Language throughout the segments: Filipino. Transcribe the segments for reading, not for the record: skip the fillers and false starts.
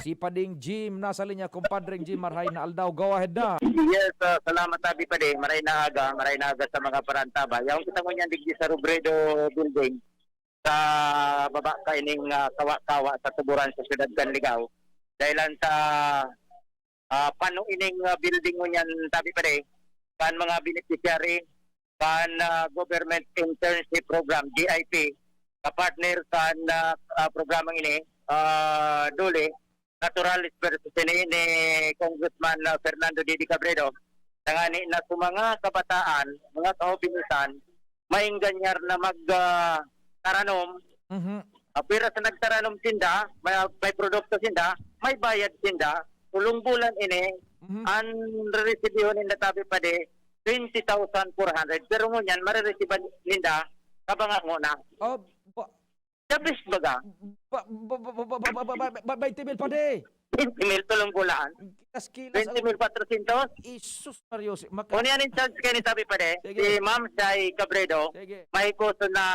Si Pading Jim, nasa linya, kumpadring Jim, marhay na aldaw. Go ahead na. Yes, salamat tabi pa din. Maray na aga sa mga parantaba. Yung kita mo niyan digdi sa Robredo building sa baba kaining kawa-kawa sa tuburan sa Siyudad Canligao. Dahilan sa panuining building mo niyan tabi pa din. Kan mga beneficiary, kan government internship program, GIP, kapartner kan programang ini, duli, naturalis versus ni Congressman Fernando Didi Cabredo, nangani na sa mga kabataan, mga kaubinisan, mainganyar na magtaranom, pero sa nagtaranom sinda, may produkto sinda, may bayad sinda, tulong bulan ini, ang re-receiveon nila tabi pa de 20,400. Pero ngunyan, marireceivean nila kabanga muna. Oh, Dabis baga? Bay timil pa de. 20,000 tulong bulan. Kilas 20,400. Isus Mario. Kung yan in charge kayo ni tabi pa de, Sige. si Ma'am Shai Cabredo, Sige. may kuso na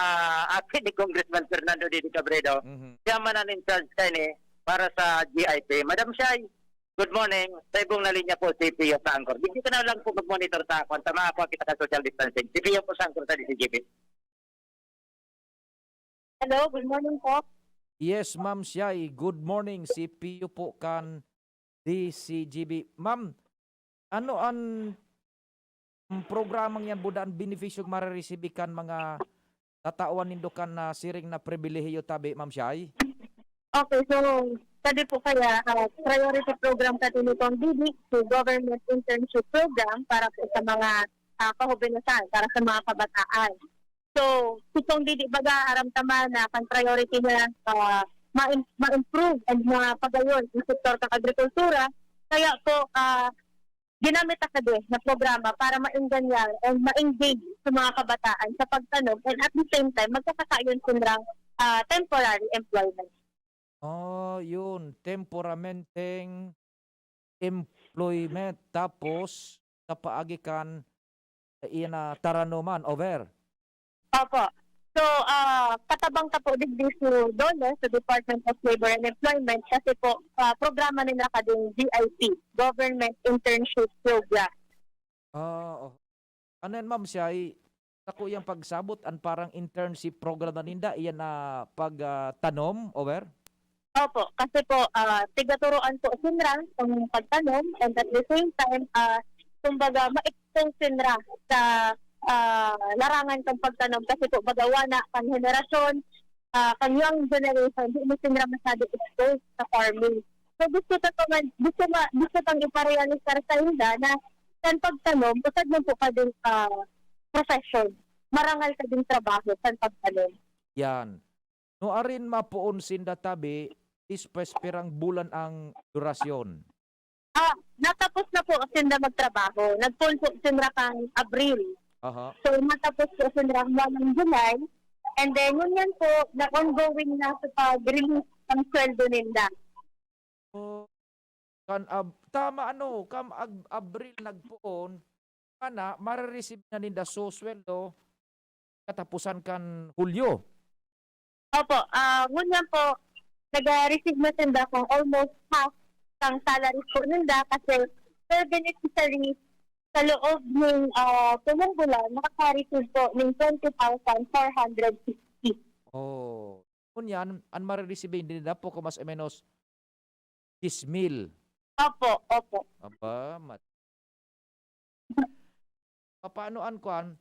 akin ni Congressman Fernando Didi Cabredo, siya manan in charge kayo ni para sa GIP. Madam Shai, good morning. Sa ibong na linya po si Pio Sangkor. Hindi ka na lang po mag-monitor sa akon. Tama po kita ka social distancing. Si Pio po Sangkor sa DCGP. Hello, good morning po. Yes, Ma'am Shai. Good morning. Si Pio po kan DCGB. Ma'am, ano ang programang yan budaan benefisyong marireceive kan mga tatawan nindukan na siring na pribilehiyo tabi, Ma'am Shai? Okay, so pwede po kaya priority program ka tinitong DD to government internship program para po sa mga kahubinasan, para sa mga kabataan. So, itong DD baga aramtaman na kan priority na ma-improve and mapagayon yung sektor ng agrikultura. Kaya po, ginamit ako na programa para ma-enganyar and ma-engage sa mga kabataan sa pagtanom and at the same time, magkakakayon sinrang temporary employment. Oh, yun. Temperamenteng employment. Tapos, sa paagi kan ina taranuman. Over. Opo. So, katabang ka po digdi sa DOLE, sa Department of Labor and Employment, kasi po, programa nila ka din GIP, Government Internship Program. Oh. Ano yan, Ma'am Shai? Ako yung pagsabot ang parang internship program na ninda, iyan na pagtanom. Over? Opo, kasi po, tigaturuan po sinra ang pagtanom and at the same time, kumbaga, ma-expose sinra sa larangan ng pagtanom kasi po bagawa na kan henerasyon, kan young generation, hindi mo sinra masyado exposed sa farming. So gusto tang iparealisar sa hinda na sa pagtanom, busad mo po ka din profession. Marangal ka din trabaho sa pagtanom. Yan. No arin mapuon sinda tabi, ispespirang bulan ang durasyon. Natapos na po sinda magtrabaho. Nagpull po sinra kang Abril. Aha. So, matapos po sinra ng July. And then, yun yan po, na-ongoing na sa pag-release ng sweldo nila. Oh, tama ano, Abril nagpuon, ana, marireceive na ninda so sweldo, katapusan kan Hulyo. Opo, ngunyan po, nag-receive na sinda kung almost half ng salary po nila kasi per beneficiary sa loob ng tumong bulan, makaka-receive po ng 20,450. Oh, kunyan, ang marireceive din nila po mas o menos 10,000. Opo. Aba, paanoan kuan?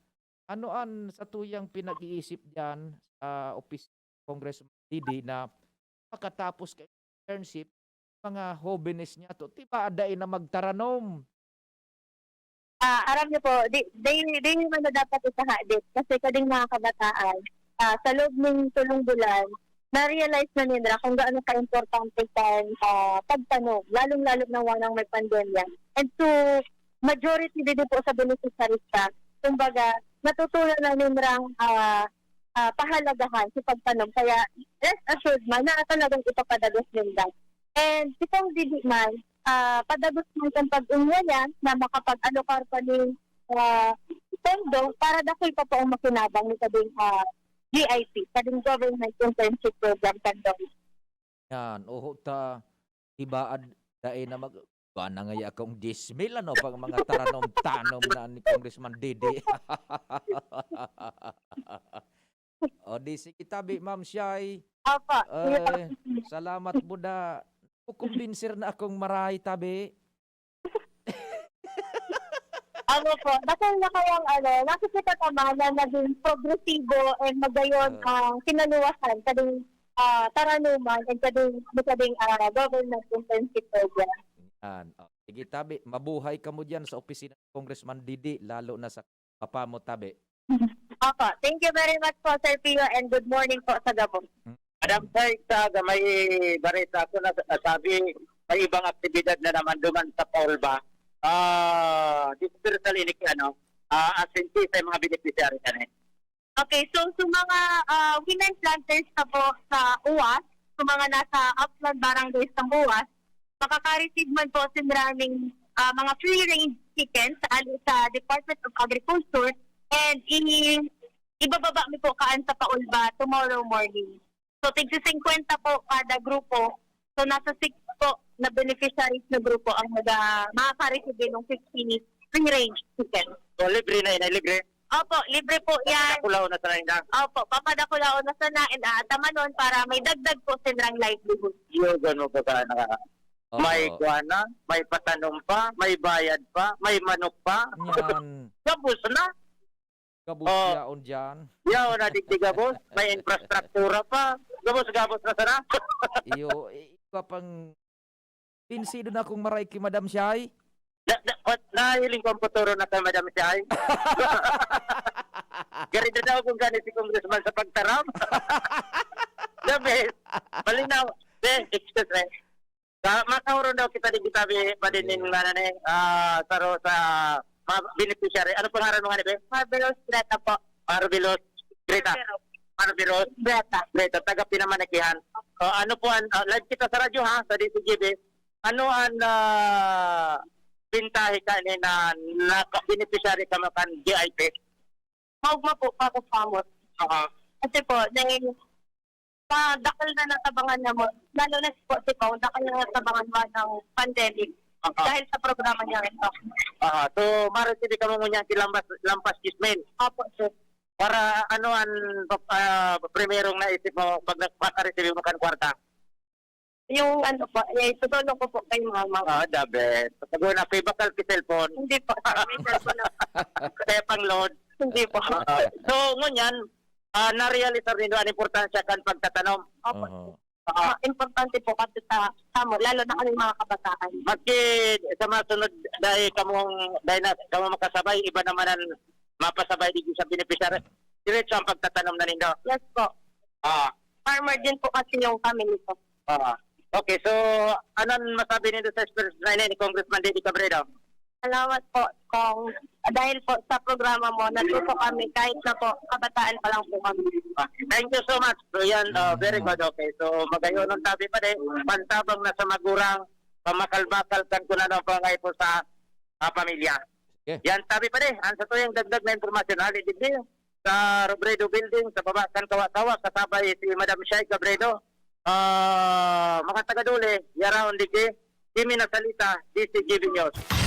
Anoan sa tuyang pinag-iisip diyan sa Office Congressman Didi na pagkatapos kay internship, mga hobbies niya to, tiba aday na magtaranom. Aram niyo po, di naman na dapat isahadit kasi kading mga kabataan, sa loob ng tulong bulan, na-realize na nila kung gaano ka-importante kan pagtanong, lalong-lalo na wanang may pandemya. And to majority din po sa beneficiarista, kumbaga, natutunan na nilang pahalagahan sa pagtanong. Kaya, rest assured man, na talagang ipapadagos nila. And itong didi man, padagos man kang pag-unya na makapag-alokar pa ng pondo para dakoy pa po ang makinabang ni kading GIP, kading Government Internship Program kandong. Yan, oho ta ibaad dai na mag na nga akong dismil ano pag mga taranom-tanom na ni Congressman Didi. O di sige tabi Ma'am Shai. Opo. Salamat Buda. Kukumbinser na akong marahay tabi. Ano po, dahil na kayang nakikita naman na naging progresibo and magayon ang kinaluwasan kading taranuman and kading government internship program. Yan. O, sige tabi, mabuhay ka mo dyan sa opisina ng Congressman Didi, lalo na sa papa mo tabi. Opo, thank you very much po Sir Pio and good morning po sa Gabon. Madam Saita, may barita ako na sabi, may ibang aktibidad na naman duman sa Paulba. Dispersal ini absentee sa mga beneficiary kani. Okay, so sa mga women planters na po sa UWAS, sa mga nasa upland barangays ng UWAS, makaka-receive man po sinraming mga free-range chickens sa Department of Agriculture and ibababa mi po kaan sa Paulba tomorrow morning. So, tigsi 50 po kada grupo. So, nasa 6 po na beneficiaries na grupo ang makaka-receive ng 50 free-range chickens. So libre na yun, libre. Opo, libre po yan. Nakulaw na sa nang. Opo, papadakulaon na sana and aatama nun para may dagdag po silang livelihood. Yo, gano'n po ka na. Oo. May kuwana, may patanom pa, may bayad pa, may manok pa. Yan. Gabos na. Kabusyaon dyan. Yaw na digdigabos, may infrastruktura pa. Gabos na sana. Iyo, iba pang pinsido na akong maray kay Madam Shai. Nahiling ko ang puturo na kay Madam Shai. Ganito daw kung gani si Congressman sa pagtaram. Sabi, malinaw. Excuse me. Makauron daw kita di kitabi padinin nga na saro sa mga beneficiary. Ano pangalan mo nga ni Be? Marvelous Greta po. Marvelous Greta. Marvelous Greta. Taga Pinamanakihan. Ano po live kita sa radyo ha, sa DCGB. Ano ang bintahe ka ni na beneficiary ka makan GIP? Maugma po pa ko pamot. Kasi po, dahil dakal na natabangan na mo, lalo na po si Pao, dakal na natabangan mo ng pandemic dahil sa programa niya ito. So, marasibi ka mo niya lampas kismen. Opo, sir. Para ano ang primerong naisip mo pag nagpaka-receive mo kan kwarta? Yung po, tutulong ko po kay mama. The best. Pag na pay bakal ki cellphone. Hindi po, may cellphone na. Kaya pang load. Hindi po. So, ngunyan, na-realize rin ang importansya kan pagtatanom. Opo. Importante po kasi sa mo, lalo na kaming mga kabataan. Maski sa masunod dahil kamo makasabay, iba naman ang mapasabay dito sa beneficiary. Diretso ang pagtatanom na nindo. Yes po. Farmer din po kasi yung family ko. Okay, so anong masabi nindo sa experience na ni Congressman Didi Cabredo? Salamat po kung dahil po sa programa mo, natuto kami kahit na po kabataan pa lang po kami. Thank you so much. So yan, very good. Okay, so magayon ng tabi pa din. Pantabang na sa magurang, pamakal-bakal kan ko na ng pangay po sa pamilya. Okay. Yan, tabi pa din. Ang sa to yung dagdag na informasyon. Halidid din sa Robredo Building, sa baba kan kawa-kawa, kasabay si Madam Shai Cabredo. Mga taga-duli, yaraon digi, Kimi na salita, DCGV News.